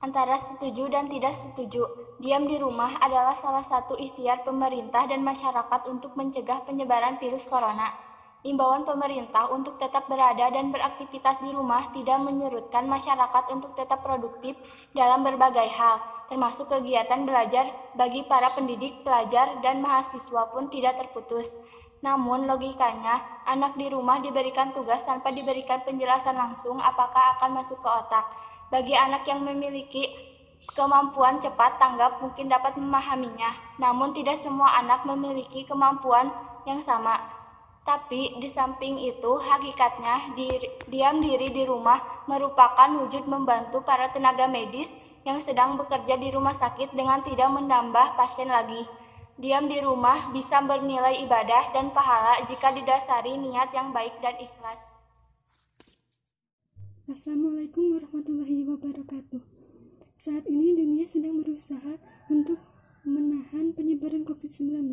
Antara setuju dan tidak setuju, diam di rumah adalah salah satu ikhtiar pemerintah dan masyarakat untuk mencegah penyebaran virus corona. Imbauan pemerintah untuk tetap berada dan beraktivitas di rumah tidak menyurutkan masyarakat untuk tetap produktif dalam berbagai hal, termasuk kegiatan belajar bagi para pendidik, pelajar, dan mahasiswa pun tidak terputus. Namun logikanya, anak di rumah diberikan tugas tanpa diberikan penjelasan langsung apakah akan masuk ke otak. Bagi anak yang memiliki kemampuan cepat tanggap mungkin dapat memahaminya, namun tidak semua anak memiliki kemampuan yang sama. Tapi di samping itu, hakikatnya diam diri di rumah merupakan wujud membantu para tenaga medis yang sedang bekerja di rumah sakit dengan tidak menambah pasien lagi. Diam di rumah bisa bernilai ibadah dan pahala jika didasari niat yang baik dan ikhlas. Assalamualaikum warahmatullahi wabarakatuh. Saat ini dunia sedang berusaha untuk menahan penyebaran COVID-19.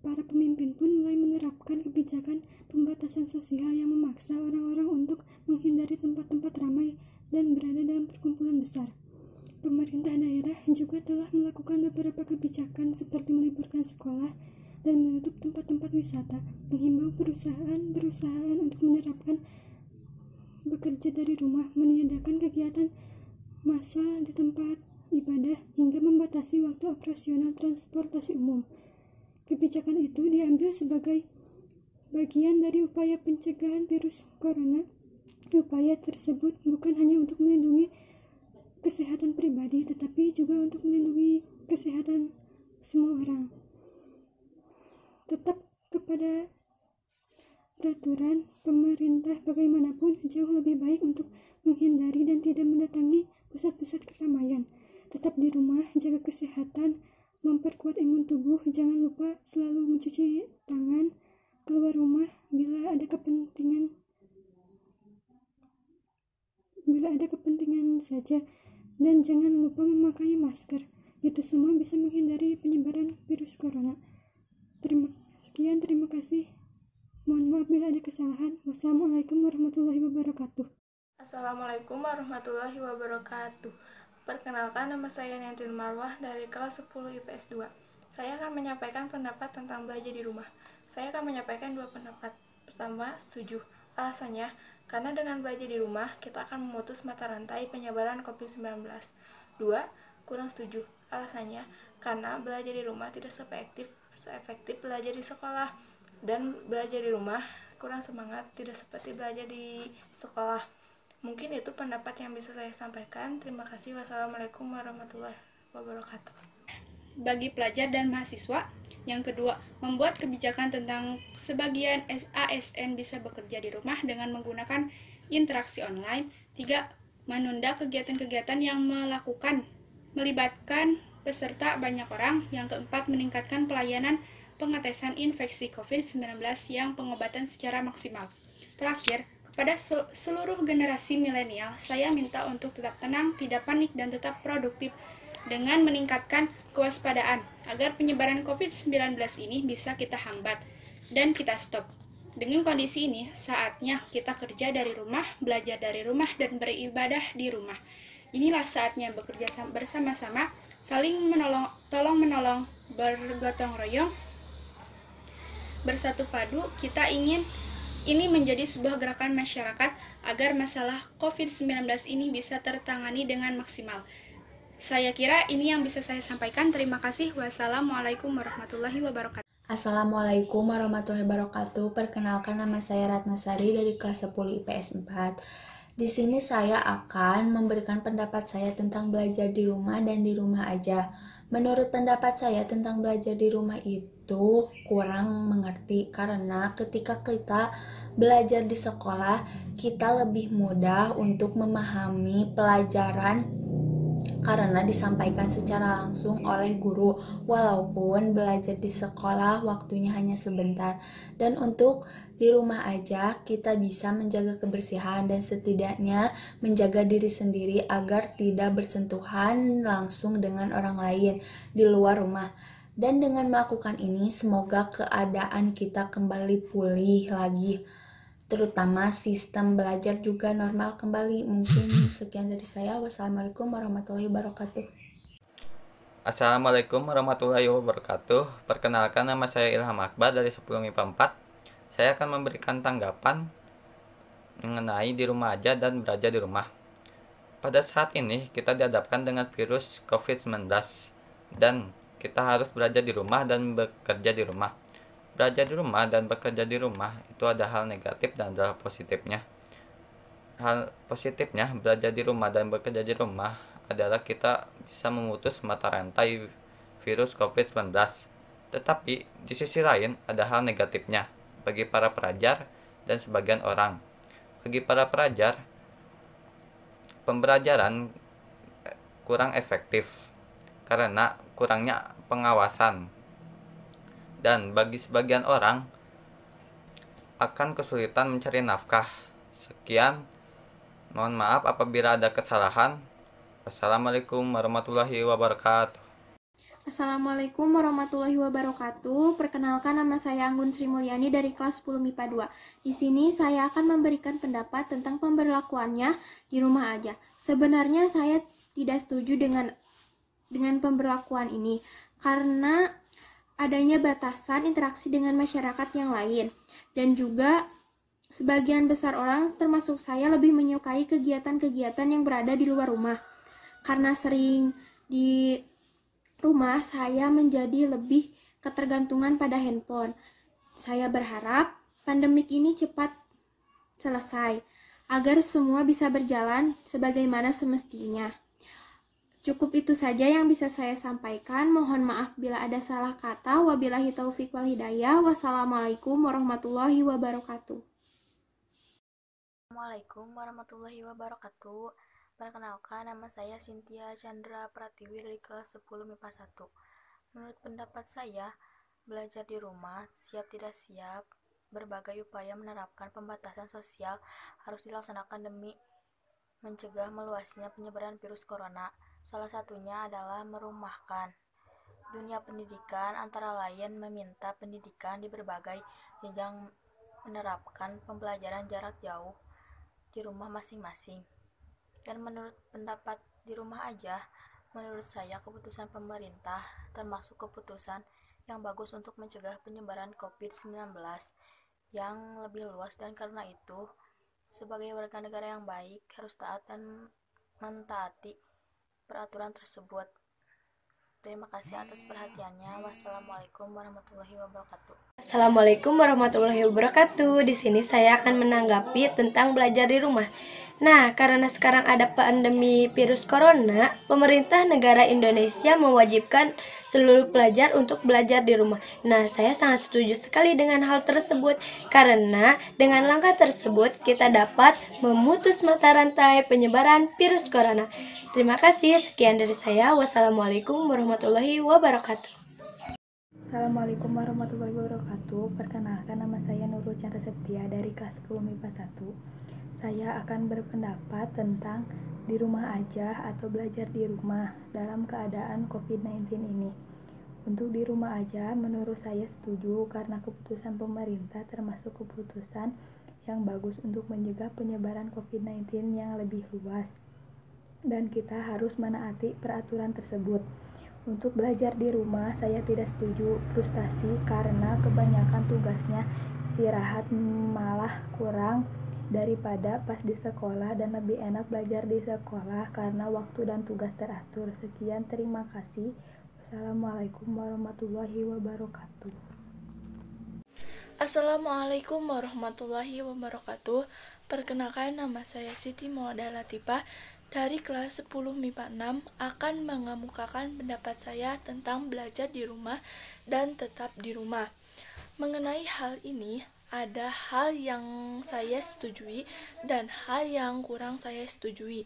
Para pemimpin pun mulai menerapkan kebijakan pembatasan sosial yang memaksa orang-orang untuk menghindari tempat-tempat ramai dan berada dalam perkumpulan besar. Pemerintah daerah juga telah melakukan beberapa kebijakan seperti meliburkan sekolah dan menutup tempat-tempat wisata, menghimbau perusahaan untuk menerapkan bekerja dari rumah, meniadakan kegiatan massal di tempat ibadah, hingga membatasi waktu operasional transportasi umum. Kebijakan itu diambil sebagai bagian dari upaya pencegahan virus corona. Upaya tersebut bukan hanya untuk melindungi kesehatan pribadi, tetapi juga untuk melindungi kesehatan semua orang. Tetap kepada peraturan pemerintah bagaimanapun jauh lebih baik untuk menghindari dan tidak mendatangi pusat-pusat keramaian. Tetap di rumah, jaga kesehatan, memperkuat imun tubuh, jangan lupa selalu mencuci tangan, keluar rumah bila ada kepentingan saja, dan jangan lupa memakai masker. Itu semua bisa menghindari penyebaran virus corona. Terima kasih. Mohon maaf bila ada kesalahan. Wassalamualaikum warahmatullahi wabarakatuh. Assalamualaikum warahmatullahi wabarakatuh. Perkenalkan, nama saya Nentin Marwah dari kelas 10 IPS 2. Saya akan menyampaikan pendapat tentang belajar di rumah. Saya akan menyampaikan dua pendapat. Pertama, setuju. Alasannya, karena dengan belajar di rumah, kita akan memutus mata rantai penyebaran COVID-19. Dua, kurang setuju. Alasannya, karena belajar di rumah tidak seefektif belajar di sekolah. Dan belajar di rumah kurang semangat, tidak seperti belajar di sekolah. Mungkin itu pendapat yang bisa saya sampaikan. Terima kasih. Wassalamualaikum warahmatullahi wabarakatuh. Bagi pelajar dan mahasiswa. Yang kedua, membuat kebijakan tentang sebagian ASN bisa bekerja di rumah dengan menggunakan interaksi online. Tiga, menunda kegiatan-kegiatan yang melibatkan peserta banyak orang. Yang keempat, meningkatkan pelayanan pengetesan infeksi COVID-19 yang pengobatan secara maksimal. Terakhir, kepada seluruh generasi milenial, saya minta untuk tetap tenang, tidak panik, dan tetap produktif dengan meningkatkan kewaspadaan agar penyebaran COVID-19 ini bisa kita hambat dan kita stop. Dengan kondisi ini, saatnya kita kerja dari rumah, belajar dari rumah, dan beribadah di rumah. Inilah saatnya bekerja bersama-sama, saling tolong-menolong, bergotong royong, bersatu padu. Kita ingin ini menjadi sebuah gerakan masyarakat agar masalah COVID-19 ini bisa tertangani dengan maksimal. Saya kira ini yang bisa saya sampaikan. Terima kasih. Wassalamualaikum warahmatullahi wabarakatuh. Assalamualaikum warahmatullahi wabarakatuh. Perkenalkan, nama saya Ratnasari dari kelas 10 IPS 4. Di sini saya akan memberikan pendapat saya tentang belajar di rumah dan di rumah aja. Menurut pendapat saya tentang belajar di rumah itu kurang mengerti, karena ketika kita belajar di sekolah, kita lebih mudah untuk memahami pelajaran karena disampaikan secara langsung oleh guru, walaupun belajar di sekolah waktunya hanya sebentar. Dan untuk di rumah aja kita bisa menjaga kebersihan dan setidaknya menjaga diri sendiri agar tidak bersentuhan langsung dengan orang lain di luar rumah. Dan dengan melakukan ini, semoga keadaan kita kembali pulih lagi. terutama sistem belajar juga normal kembali. Mungkin sekian dari saya. Wassalamualaikum warahmatullahi wabarakatuh. Assalamualaikum warahmatullahi wabarakatuh. Perkenalkan, nama saya Ilham Akbar dari 10 MIPA 4. Saya akan memberikan tanggapan mengenai di rumah aja dan belajar di rumah. Pada saat ini kita dihadapkan dengan virus COVID-19 dan kita harus belajar di rumah dan bekerja di rumah. Belajar di rumah dan bekerja di rumah itu ada hal negatif dan ada hal positifnya. Hal positifnya belajar di rumah dan bekerja di rumah adalah kita bisa memutus mata rantai virus COVID-19. Tetapi di sisi lain ada hal negatifnya bagi para pelajar dan sebagian orang. Bagi para pelajar, pembelajaran kurang efektif karena kurangnya pengawasan. Dan bagi sebagian orang akan kesulitan mencari nafkah. Sekian, mohon maaf apabila ada kesalahan. Wassalamualaikum warahmatullahi wabarakatuh. Assalamualaikum warahmatullahi wabarakatuh. Perkenalkan, nama saya Anggun Sri Mulyani dari kelas 10 MIPA 2. Di sini saya akan memberikan pendapat tentang pemberlakuannya di rumah aja. Sebenarnya saya tidak setuju dengan pemberlakuan ini karena adanya batasan interaksi dengan masyarakat yang lain, dan juga sebagian besar orang termasuk saya lebih menyukai kegiatan-kegiatan yang berada di luar rumah. Karena sering di rumah, saya menjadi lebih ketergantungan pada handphone. Saya berharap pandemik ini cepat selesai agar semua bisa berjalan sebagaimana semestinya. Cukup itu saja yang bisa saya sampaikan. Mohon maaf bila ada salah kata. Wabillahi taufik wal hidayah. Wassalamualaikum warahmatullahi wabarakatuh. Assalamualaikum warahmatullahi wabarakatuh. Perkenalkan, nama saya Cynthia Chandra Pratiwi dari kelas 10 MIPA 1. Menurut pendapat saya, belajar di rumah, siap tidak siap, berbagai upaya menerapkan pembatasan sosial harus dilaksanakan demi mencegah meluasnya penyebaran virus corona. Salah satunya adalah merumahkan. Dunia pendidikan antara lain meminta pendidikan di berbagai jenjang menerapkan pembelajaran jarak jauh di rumah masing-masing. Dan menurut pendapat di rumah aja, menurut saya keputusan pemerintah termasuk keputusan yang bagus untuk mencegah penyebaran COVID-19 yang lebih luas, dan karena itu sebagai warga negara yang baik harus taat dan mentaati peraturan tersebut. Terima kasih atas perhatiannya. Wassalamualaikum warahmatullahi wabarakatuh. Assalamualaikum warahmatullahi wabarakatuh. Di sini saya akan menanggapi tentang belajar di rumah. Nah, karena sekarang ada pandemi virus corona, pemerintah negara Indonesia mewajibkan seluruh pelajar untuk belajar di rumah. Nah, saya sangat setuju sekali dengan hal tersebut karena dengan langkah tersebut kita dapat memutus mata rantai penyebaran virus corona. Terima kasih. Sekian dari saya. Wassalamualaikum warahmatullahi wabarakatuh. Assalamualaikum warahmatullahi wabarakatuh. Perkenalkan, nama saya Nurul Chandra Septia dari kelas 10 MIPA 1. Saya akan berpendapat tentang di rumah aja atau belajar di rumah dalam keadaan COVID-19 ini. Untuk di rumah aja, menurut saya setuju karena keputusan pemerintah termasuk keputusan yang bagus untuk mencegah penyebaran COVID-19 yang lebih luas. Dan kita harus menaati peraturan tersebut. Untuk belajar di rumah, saya tidak setuju, frustasi karena kebanyakan tugasnya istirahat malah kurang daripada pas di sekolah, dan lebih enak belajar di sekolah karena waktu dan tugas teratur. Sekian, terima kasih. Wassalamualaikum warahmatullahi wabarakatuh. Assalamualaikum warahmatullahi wabarakatuh. Perkenalkan, nama saya Siti Maulada Latifah dari kelas 10 MIPA 6 akan mengemukakan pendapat saya tentang belajar di rumah dan tetap di rumah. Mengenai hal ini, ada hal yang saya setujui dan hal yang kurang saya setujui.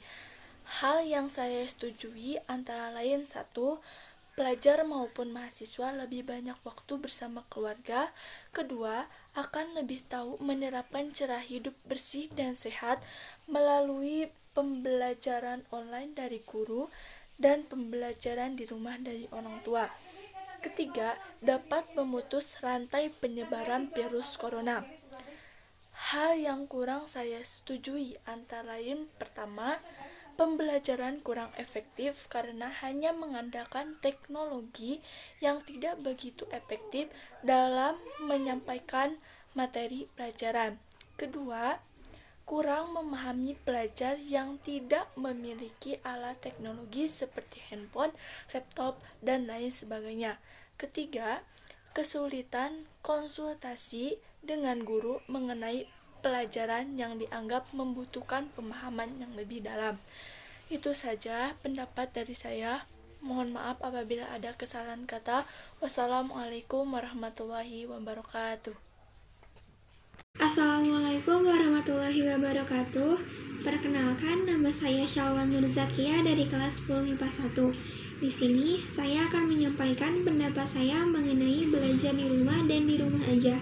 Hal yang saya setujui antara lain: 1. Pelajar maupun mahasiswa lebih banyak waktu bersama keluarga. 2. Akan lebih tahu menerapkan cara hidup bersih dan sehat melalui pembelajaran online dari guru dan pembelajaran di rumah dari orang tua. 3. Dapat memutus rantai penyebaran virus corona. Hal yang kurang saya setujui antara lain pertama, pembelajaran kurang efektif karena hanya mengandalkan teknologi yang tidak begitu efektif dalam menyampaikan materi pelajaran. Kedua, kurang memahami pelajar yang tidak memiliki alat teknologi seperti handphone, laptop, dan lain sebagainya. Ketiga, kesulitan konsultasi dengan guru mengenai pelajaran yang dianggap membutuhkan pemahaman yang lebih dalam. Itu saja pendapat dari saya. Mohon maaf apabila ada kesalahan kata. Wassalamualaikum warahmatullahi wabarakatuh. Assalamualaikum warahmatullahi wabarakatuh. Perkenalkan, nama saya Syalwan Nurzakia dari kelas 10 MIPA 1. Di sini saya akan menyampaikan pendapat saya mengenai belajar di rumah dan di rumah aja.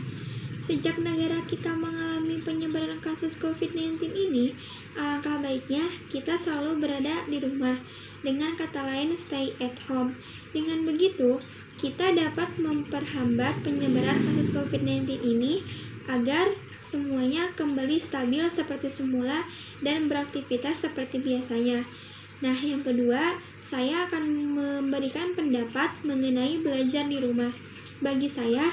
Sejak negara kita mengalami penyebaran kasus COVID-19 ini, alangkah baiknya kita selalu berada di rumah. Dengan kata lain, stay at home. Dengan begitu, kita dapat memperhambat penyebaran kasus COVID-19 ini agar semuanya kembali stabil seperti semula dan beraktivitas seperti biasanya. Nah, yang kedua, saya akan memberikan pendapat mengenai belajar di rumah. Bagi saya,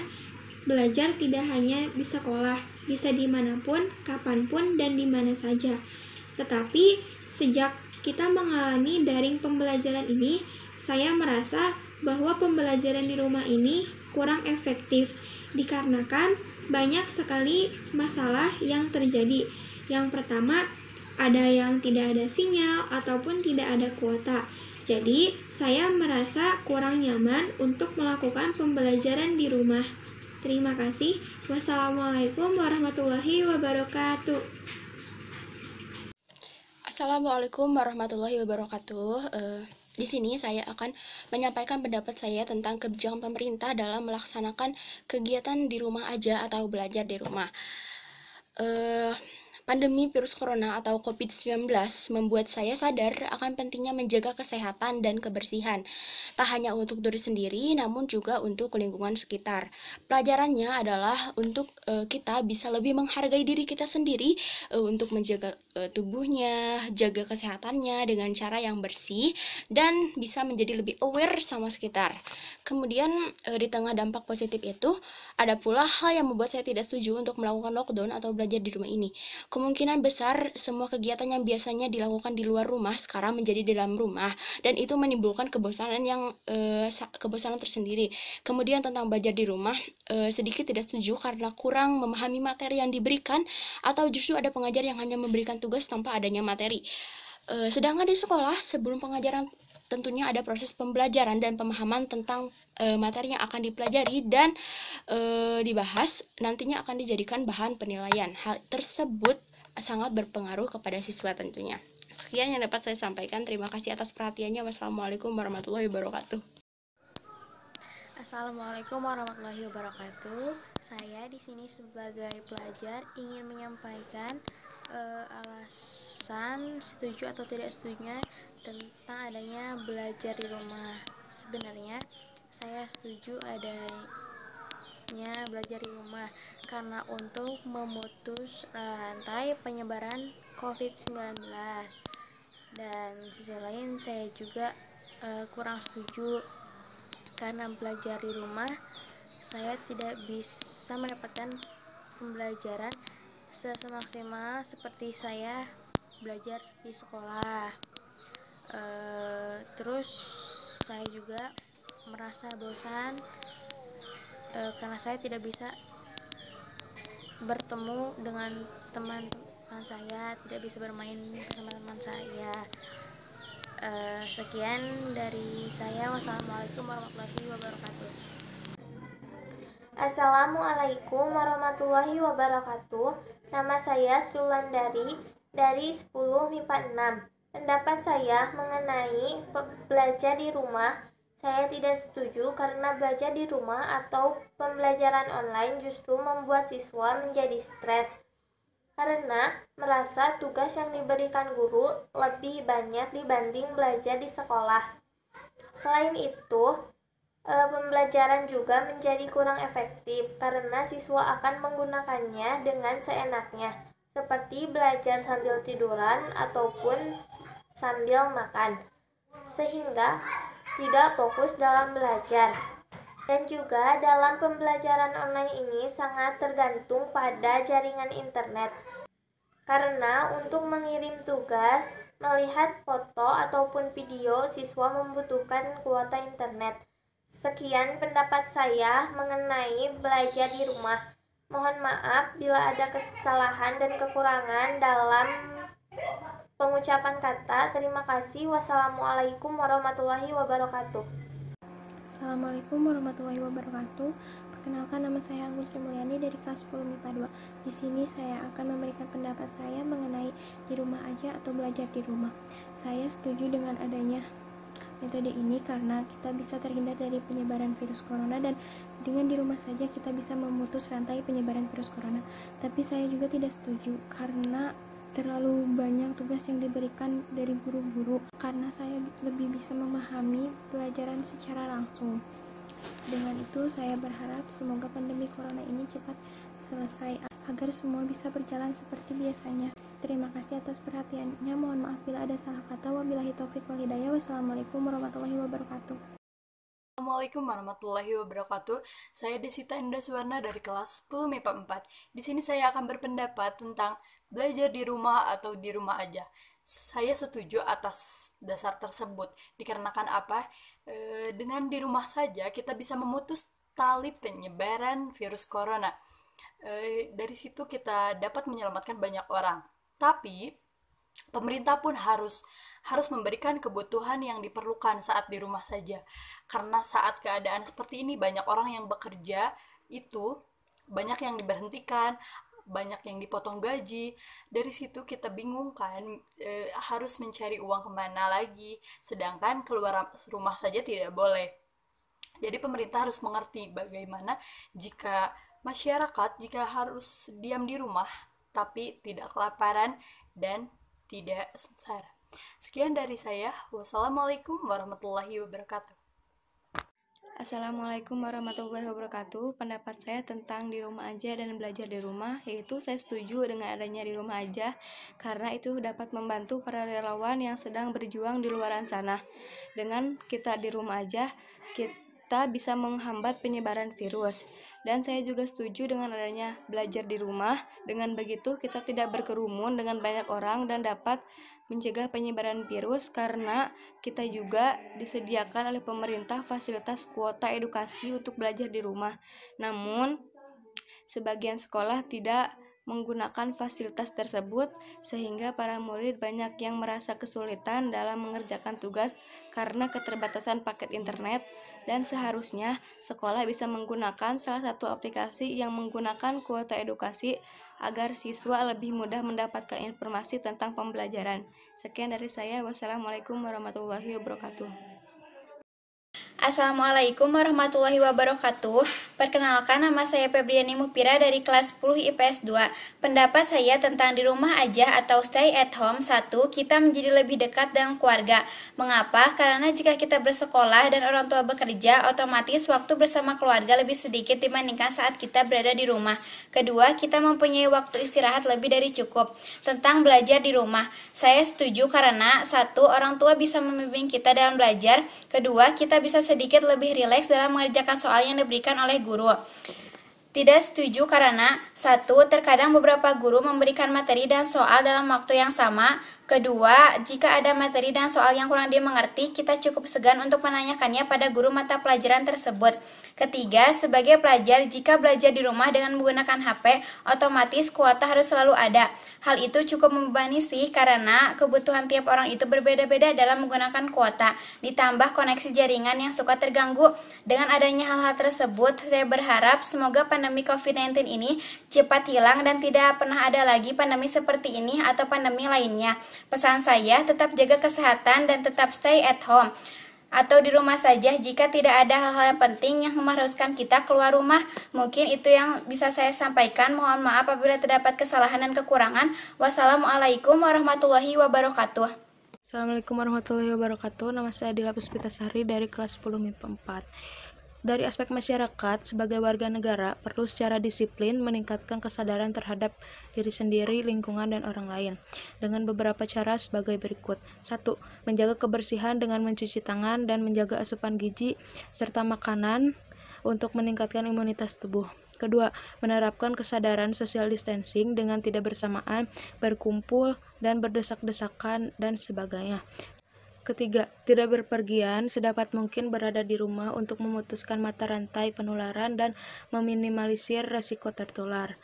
belajar tidak hanya di sekolah, bisa dimanapun, kapanpun, dan di mana saja. Tetapi, sejak kita mengalami daring pembelajaran ini, saya merasa bahwa pembelajaran di rumah ini kurang efektif, dikarenakan banyak sekali masalah yang terjadi. Yang pertama, ada yang tidak ada sinyal ataupun tidak ada kuota. Jadi, saya merasa kurang nyaman untuk melakukan pembelajaran di rumah. Terima kasih. Wassalamualaikum warahmatullahi wabarakatuh. Assalamualaikum warahmatullahi wabarakatuh. Di sini saya akan menyampaikan pendapat saya tentang kebijakan pemerintah dalam melaksanakan kegiatan di rumah aja atau belajar di rumah. Pandemi virus corona atau COVID-19 membuat saya sadar akan pentingnya menjaga kesehatan dan kebersihan, tak hanya untuk diri sendiri, namun juga untuk lingkungan sekitar. Pelajarannya adalah untuk kita bisa lebih menghargai diri kita sendiri, untuk menjaga tubuhnya, jaga kesehatannya dengan cara yang bersih, dan bisa menjadi lebih aware sama sekitar. Kemudian di tengah dampak positif itu, ada pula hal yang membuat saya tidak setuju untuk melakukan lockdown atau belajar di rumah ini. Kemungkinan besar semua kegiatan yang biasanya dilakukan di luar rumah sekarang menjadi di dalam rumah, dan itu menimbulkan kebosanan tersendiri. Kemudian tentang belajar di rumah, sedikit tidak setuju karena kurang memahami materi yang diberikan, atau justru ada pengajar yang hanya memberikan tugas tanpa adanya materi. Sedangkan di sekolah, sebelum pengajaran tentunya ada proses pembelajaran dan pemahaman tentang materi yang akan dipelajari dan dibahas, nantinya akan dijadikan bahan penilaian. Hal tersebut sangat berpengaruh kepada siswa tentunya. Sekian yang dapat saya sampaikan. Terima kasih atas perhatiannya. Wassalamualaikum warahmatullahi wabarakatuh. Assalamualaikum warahmatullahi wabarakatuh. Saya di sini sebagai pelajar ingin menyampaikan alasan setuju atau tidak setujunya tentang adanya belajar di rumah. Sebenarnya saya setuju adanya belajar di rumah karena untuk memutus rantai penyebaran COVID-19. Dan sisi lain saya juga kurang setuju karena belajar di rumah saya tidak bisa mendapatkan pembelajaran semaksimal seperti saya belajar di sekolah. Terus saya juga merasa bosan karena saya tidak bisa bertemu dengan teman-teman saya, tidak bisa bermain bersama teman saya. Sekian dari saya. Wassalamualaikum warahmatullahi wabarakatuh. Assalamualaikum warahmatullahi wabarakatuh. Nama saya Sri Wulandari dari 10 MIPA 6. Pendapat saya mengenai belajar di rumah, saya tidak setuju karena belajar di rumah atau pembelajaran online justru membuat siswa menjadi stres karena merasa tugas yang diberikan guru lebih banyak dibanding belajar di sekolah. Selain itu, Pembelajaran juga menjadi kurang efektif karena siswa akan menggunakannya dengan seenaknya, seperti belajar sambil tiduran ataupun sambil makan, sehingga tidak fokus dalam belajar. Dan juga dalam pembelajaran online ini sangat tergantung pada jaringan internet, karena untuk mengirim tugas, melihat foto ataupun video, siswa membutuhkan kuota internet. Sekian pendapat saya mengenai belajar di rumah. Mohon maaf bila ada kesalahan dan kekurangan dalam pengucapan kata. Terima kasih. Wassalamualaikum warahmatullahi wabarakatuh. Assalamualaikum warahmatullahi wabarakatuh. Perkenalkan, nama saya Anggun Sri Mulyani dari kelas 10 MIPA 2. Di sini saya akan memberikan pendapat saya mengenai di rumah aja atau belajar di rumah. Saya setuju dengan adanya metode ini karena kita bisa terhindar dari penyebaran virus corona, dan dengan di rumah saja kita bisa memutus rantai penyebaran virus corona. Tapi saya juga tidak setuju karena terlalu banyak tugas yang diberikan dari guru-guru, karena saya lebih bisa memahami pelajaran secara langsung. Dengan itu saya berharap semoga pandemi corona ini cepat selesai agar semua bisa berjalan seperti biasanya. Terima kasih atas perhatiannya. Mohon maaf bila ada salah kata. Wabillahi taufik wal hidayah. Wassalamualaikum warahmatullahi wabarakatuh. Assalamualaikum warahmatullahi wabarakatuh. Saya Desita Indah Suwarna dari kelas 10 MIPA 4. Di sini saya akan berpendapat tentang belajar di rumah atau di rumah aja. Saya setuju atas dasar tersebut. Dikarenakan apa? Dengan di rumah saja kita bisa memutus tali penyebaran virus corona. Dari situ kita dapat menyelamatkan banyak orang. Tapi pemerintah pun harus memberikan kebutuhan yang diperlukan saat di rumah saja. Karena saat keadaan seperti ini banyak orang yang bekerja itu banyak yang diberhentikan, banyak yang dipotong gaji. Dari situ kita bingung kan, harus mencari uang kemana lagi, sedangkan keluar rumah saja tidak boleh. Jadi pemerintah harus mengerti bagaimana jika masyarakat harus diam di rumah tapi tidak kelaparan dan tidak sengsara. Sekian dari saya. Wassalamualaikum warahmatullahi wabarakatuh. Assalamualaikum warahmatullahi wabarakatuh. Pendapat saya tentang di rumah aja dan belajar di rumah, yaitu saya setuju dengan adanya di rumah aja karena itu dapat membantu para relawan yang sedang berjuang di luaran sana. Dengan kita di rumah aja, kita bisa menghambat penyebaran virus. Dan saya juga setuju dengan adanya belajar di rumah. Dengan begitu kita tidak berkerumun dengan banyak orang dan dapat mencegah penyebaran virus karena kita juga disediakan oleh pemerintah fasilitas kuota edukasi untuk belajar di rumah. Namun sebagian sekolah tidak menggunakan fasilitas tersebut sehingga para murid banyak yang merasa kesulitan dalam mengerjakan tugas karena keterbatasan paket internet, dan seharusnya sekolah bisa menggunakan salah satu aplikasi yang menggunakan kuota edukasi agar siswa lebih mudah mendapatkan informasi tentang pembelajaran. Sekian dari saya. Wassalamualaikum warahmatullahi wabarakatuh. Assalamualaikum warahmatullahi wabarakatuh. Perkenalkan, nama saya Febriani Mupira dari kelas 10 IPS 2. Pendapat saya tentang di rumah aja atau stay at home. 1. Kita menjadi lebih dekat dengan keluarga. Mengapa? Karena jika kita bersekolah dan orang tua bekerja, otomatis waktu bersama keluarga lebih sedikit dibandingkan saat kita berada di rumah. Kedua, kita mempunyai waktu istirahat lebih dari cukup. Tentang belajar di rumah, saya setuju karena 1. Orang tua bisa membimbing kita dalam belajar. Kedua, kita bisa sedikit lebih rileks dalam mengerjakan soal yang diberikan oleh guru. Tidak setuju karena 1. Terkadang beberapa guru memberikan materi dan soal dalam waktu yang sama. Kedua, jika ada materi dan soal yang kurang dimengerti, kita cukup segan untuk menanyakannya pada guru mata pelajaran tersebut. Ketiga, sebagai pelajar, jika belajar di rumah dengan menggunakan HP, otomatis kuota harus selalu ada. Hal itu cukup membebani sih karena kebutuhan tiap orang itu berbeda-beda dalam menggunakan kuota. Ditambah koneksi jaringan yang suka terganggu. Dengan adanya hal-hal tersebut, saya berharap semoga pandemi COVID-19 ini cepat hilang dan tidak pernah ada lagi pandemi seperti ini atau pandemi lainnya. Pesan saya, tetap jaga kesehatan dan tetap stay at home atau di rumah saja jika tidak ada hal-hal yang penting yang mengharuskan kita keluar rumah. Mungkin itu yang bisa saya sampaikan. Mohon maaf apabila terdapat kesalahan dan kekurangan. Wassalamualaikum warahmatullahi wabarakatuh. Assalamualaikum warahmatullahi wabarakatuh. Nama saya Adila Puspitasari dari kelas 10 MIPA 4. Dari aspek masyarakat, sebagai warga negara, perlu secara disiplin meningkatkan kesadaran terhadap diri sendiri, lingkungan, dan orang lain. Dengan beberapa cara sebagai berikut. 1. Menjaga kebersihan dengan mencuci tangan dan menjaga asupan gizi serta makanan untuk meningkatkan imunitas tubuh. Kedua, menerapkan kesadaran social distancing dengan tidak bersamaan, berkumpul, dan berdesak-desakan, dan sebagainya. Ketiga, tidak berpergian, sedapat mungkin berada di rumah untuk memutuskan mata rantai penularan dan meminimalisir resiko tertular.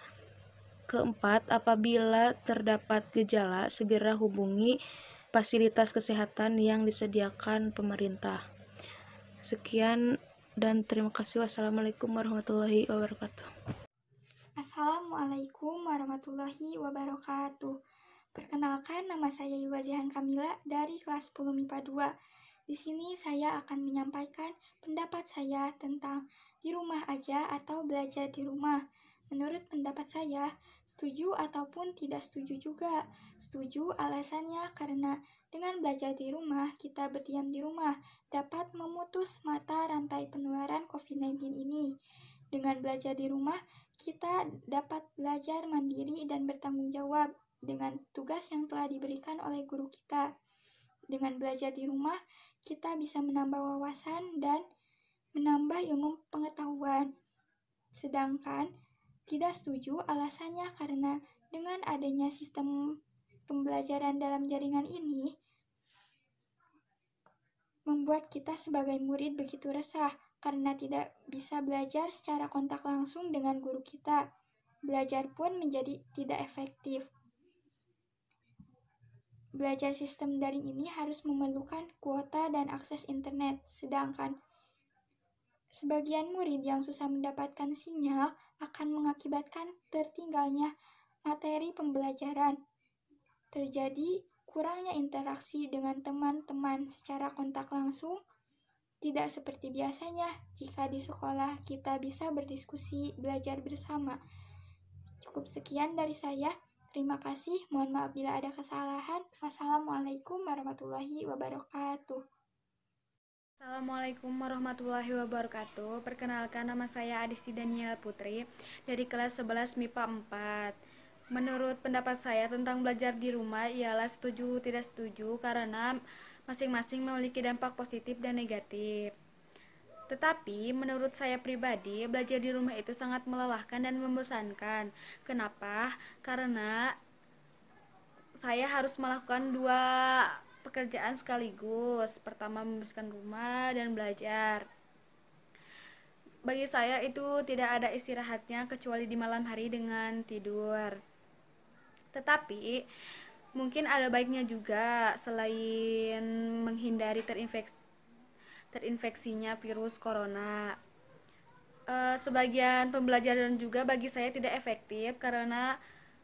Keempat, apabila terdapat gejala, segera hubungi fasilitas kesehatan yang disediakan pemerintah. Sekian dan terima kasih. Wassalamualaikum warahmatullahi wabarakatuh. Assalamualaikum warahmatullahi wabarakatuh. Perkenalkan, nama saya Yuwazihan Kamila dari kelas 10 MIPA 2. Di sini saya akan menyampaikan pendapat saya tentang di rumah aja atau belajar di rumah. Menurut pendapat saya, setuju ataupun tidak setuju juga. Setuju alasannya karena dengan belajar di rumah, kita berdiam di rumah dapat memutus mata rantai penularan COVID-19 ini. Dengan belajar di rumah, kita dapat belajar mandiri dan bertanggung jawab dengan tugas yang telah diberikan oleh guru kita. Dengan belajar di rumah, kita bisa menambah wawasan dan menambah ilmu pengetahuan. Sedangkan tidak setuju alasannya karena dengan adanya sistem pembelajaran dalam jaringan ini, membuat kita sebagai murid begitu resah karena tidak bisa belajar secara kontak langsung dengan guru kita. Belajar pun menjadi tidak efektif. Belajar sistem daring ini harus memerlukan kuota dan akses internet, sedangkan sebagian murid yang susah mendapatkan sinyal akan mengakibatkan tertinggalnya materi pembelajaran. Terjadi kurangnya interaksi dengan teman-teman secara kontak langsung, tidak seperti biasanya jika di sekolah kita bisa berdiskusi, belajar bersama. Cukup sekian dari saya. Terima kasih, mohon maaf bila ada kesalahan. Wassalamualaikum warahmatullahi wabarakatuh. Assalamualaikum warahmatullahi wabarakatuh. Perkenalkan, nama saya Adisti Daniela Putri dari kelas 11 MIPA 4. Menurut pendapat saya tentang belajar di rumah ialah setuju tidak setuju karena masing-masing memiliki dampak positif dan negatif. Tetapi menurut saya pribadi, belajar di rumah itu sangat melelahkan dan membosankan. Kenapa? Karena saya harus melakukan dua pekerjaan sekaligus. Pertama, membersihkan rumah dan belajar. Bagi saya itu tidak ada istirahatnya kecuali di malam hari dengan tidur. Tetapi mungkin ada baiknya juga selain menghindari terinfeksinya virus corona. Sebagian pembelajaran juga bagi saya tidak efektif karena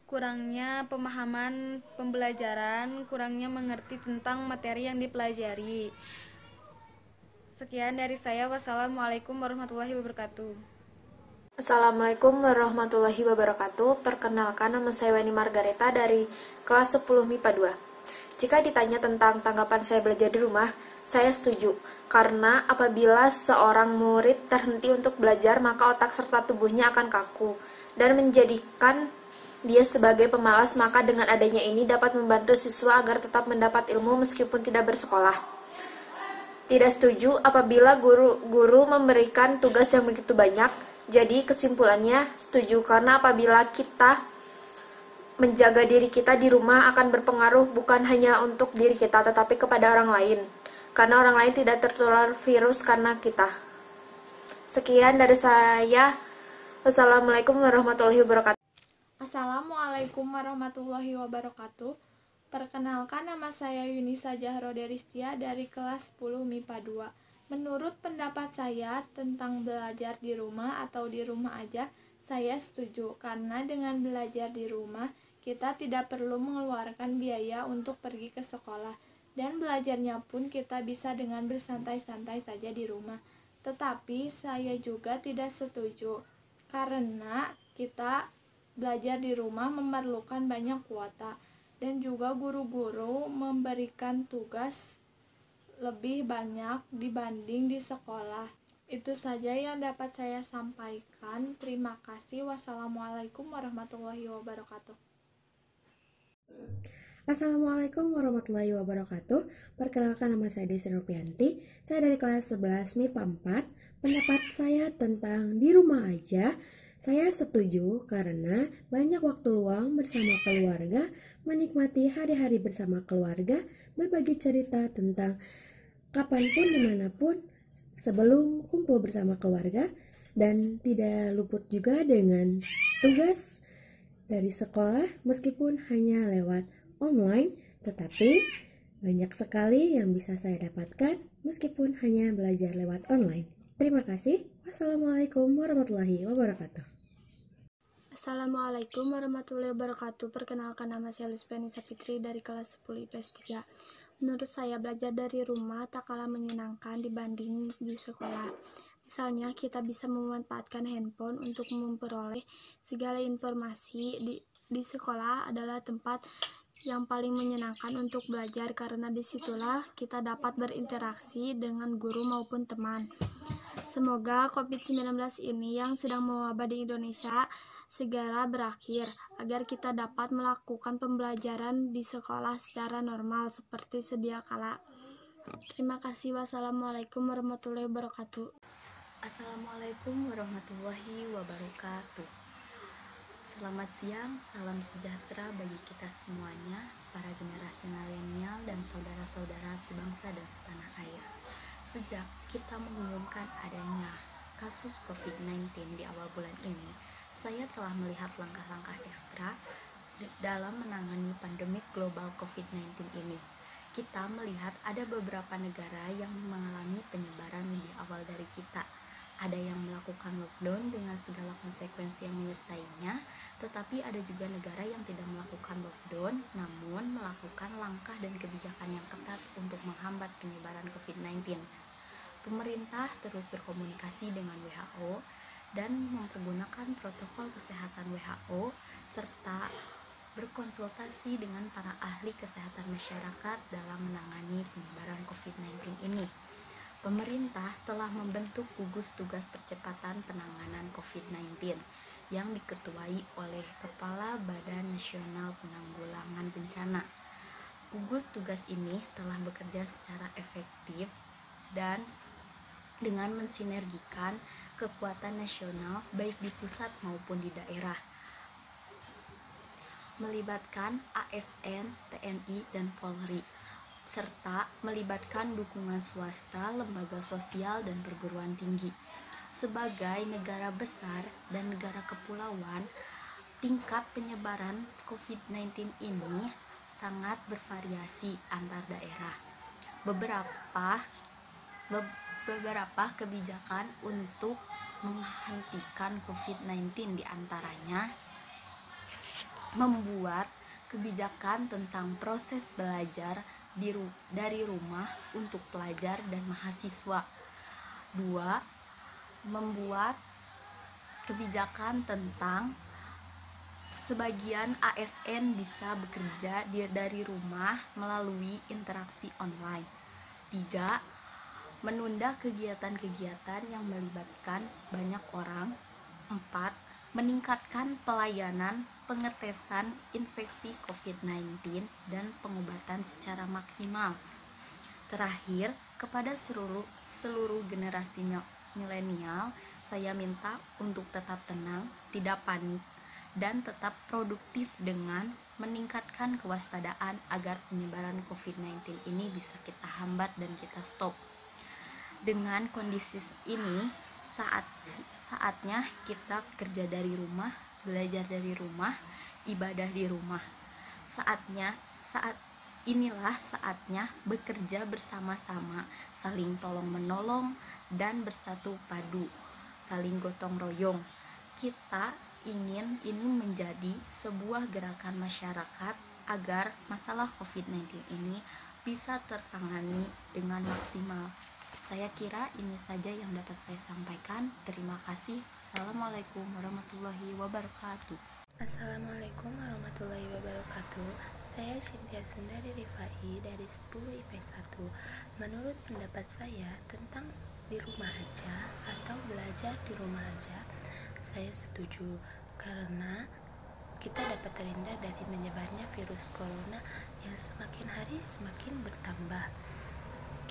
kurangnya pemahaman pembelajaran, kurangnya mengerti tentang materi yang dipelajari. Sekian dari saya. Wassalamualaikum warahmatullahi wabarakatuh. Assalamualaikum warahmatullahi wabarakatuh. Perkenalkan, nama saya Weni Margareta dari kelas 10 MIPA 2. Jika ditanya tentang tanggapan saya belajar di rumah, saya setuju. Karena apabila seorang murid terhenti untuk belajar, maka otak serta tubuhnya akan kaku dan menjadikan dia sebagai pemalas, maka dengan adanya ini dapat membantu siswa agar tetap mendapat ilmu meskipun tidak bersekolah. Tidak setuju apabila guru memberikan tugas yang begitu banyak. Jadi kesimpulannya setuju karena apabila kita menjaga diri kita di rumah akan berpengaruh bukan hanya untuk diri kita tetapi kepada orang lain. Karena orang lain tidak tertular virus karena kita. Sekian dari saya. Wassalamualaikum warahmatullahi wabarakatuh. Assalamualaikum warahmatullahi wabarakatuh. Perkenalkan, nama saya Yunisa Jahro Deristia dari kelas 10 MIPA 2. Menurut pendapat saya tentang belajar di rumah atau di rumah aja, saya setuju karena dengan belajar di rumah kita tidak perlu mengeluarkan biaya untuk pergi ke sekolah dan belajarnya pun kita bisa dengan bersantai-santai saja di rumah. Tetapi saya juga tidak setuju karena kita belajar di rumah memerlukan banyak kuota dan juga guru-guru memberikan tugas lebih banyak dibanding di sekolah. Itu saja yang dapat saya sampaikan. Terima kasih. Wassalamualaikum warahmatullahi wabarakatuh. Assalamualaikum warahmatullahi wabarakatuh. Perkenalkan, nama saya Desi Rupianti. Saya dari kelas 11 MIPA 4. Pendapat saya tentang di rumah aja. Saya setuju karena banyak waktu luang bersama keluarga, menikmati hari-hari bersama keluarga, berbagi cerita tentang kapanpun dimanapun sebelum kumpul bersama keluarga, dan tidak luput juga dengan tugas dari sekolah meskipun hanya lewat online, tetapi banyak sekali yang bisa saya dapatkan meskipun hanya belajar lewat online. Terima kasih. Wassalamualaikum warahmatullahi wabarakatuh. Assalamualaikum warahmatullahi wabarakatuh. Perkenalkan, nama saya Luspiani Sapitri dari kelas 10 IPS 3. Menurut saya, belajar dari rumah tak kalah menyenangkan dibanding di sekolah. Misalnya, kita bisa memanfaatkan handphone untuk memperoleh segala informasi. Di sekolah adalah tempat yang paling menyenangkan untuk belajar karena disitulah kita dapat berinteraksi dengan guru maupun teman. Semoga COVID-19 ini yang sedang mewabah di Indonesia segera berakhir agar kita dapat melakukan pembelajaran di sekolah secara normal seperti sedia kala. Terima kasih. Wassalamualaikum warahmatullahi wabarakatuh. Assalamualaikum warahmatullahi wabarakatuh. Selamat siang, salam sejahtera bagi kita semuanya, para generasi milenial dan saudara-saudara sebangsa dan setanah air. Sejak kita mengumumkan adanya kasus COVID-19 di awal bulan ini, saya telah melihat langkah-langkah ekstra dalam menangani pandemi global COVID-19 ini. Kita melihat ada beberapa negara yang mengalami penyebaran lebih awal dari kita. Ada yang melakukan lockdown dengan segala konsekuensi yang menyertainya, tetapi ada juga negara yang tidak melakukan lockdown, namun melakukan langkah dan kebijakan yang ketat untuk menghambat penyebaran COVID-19. Pemerintah terus berkomunikasi dengan WHO dan mempergunakan protokol kesehatan WHO, serta berkonsultasi dengan para ahli kesehatan masyarakat dalam menangani penyebaran COVID-19 ini. Pemerintah telah membentuk gugus tugas percepatan penanganan COVID-19 yang diketuai oleh Kepala Badan Nasional Penanggulangan Bencana. Gugus tugas ini telah bekerja secara efektif dan dengan mensinergikan kekuatan nasional baik di pusat maupun di daerah, melibatkan ASN, TNI, dan Polri, serta melibatkan dukungan swasta, lembaga sosial, dan perguruan tinggi. Sebagai negara besar dan negara kepulauan, tingkat penyebaran COVID-19 ini sangat bervariasi antar daerah. Beberapa kebijakan untuk menghentikan COVID-19 diantaranya membuat kebijakan tentang proses belajar dari rumah untuk pelajar dan mahasiswa. 2. Membuat kebijakan tentang sebagian ASN bisa bekerja dari rumah melalui interaksi online. 3. Menunda kegiatan-kegiatan yang melibatkan banyak orang. 4. Meningkatkan pelayanan pengetesan infeksi COVID-19 dan pengobatan secara maksimal. Terakhir, kepada seluruh generasi milenial, saya minta untuk tetap tenang, tidak panik, dan tetap produktif dengan meningkatkan kewaspadaan agar penyebaran COVID-19 ini bisa kita hambat dan kita stop. Dengan kondisi ini, saatnya kita kerja dari rumah, belajar dari rumah, ibadah di rumah. Inilah saatnya bekerja bersama-sama, saling tolong menolong dan bersatu padu, saling gotong royong. Kita ingin ini menjadi sebuah gerakan masyarakat agar masalah COVID-19 ini bisa tertangani dengan maksimal. Saya kira ini saja yang dapat saya sampaikan. Terima kasih. Assalamualaikum warahmatullahi wabarakatuh. Assalamualaikum warahmatullahi wabarakatuh. Saya Cynthia Sundari Rifai dari 10 IPS 1. Menurut pendapat saya tentang di rumah aja atau belajar di rumah aja, saya setuju karena kita dapat terhindar dari menyebarnya virus corona yang semakin hari semakin bertambah.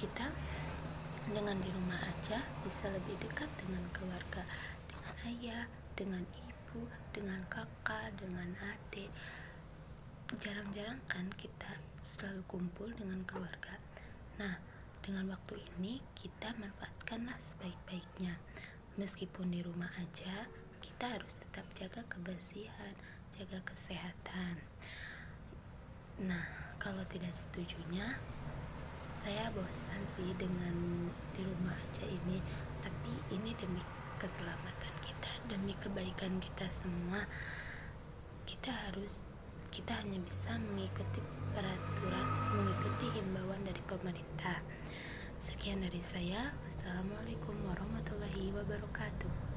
Kita dengan di rumah aja bisa lebih dekat dengan keluarga, dengan ayah, dengan ibu, dengan kakak, dengan adik. Jarang-jarang kan kita selalu kumpul dengan keluarga. Nah, dengan waktu ini kita manfaatkanlah sebaik-baiknya. Meskipun di rumah aja, kita harus tetap jaga kebersihan, jaga kesehatan. Nah, kalau tidak setujunya, saya bosan sih dengan di rumah aja ini, tapi ini demi keselamatan kita, demi kebaikan kita semua. Kita hanya bisa mengikuti peraturan, mengikuti himbauan dari pemerintah. Sekian dari saya. Wassalamualaikum warahmatullahi wabarakatuh.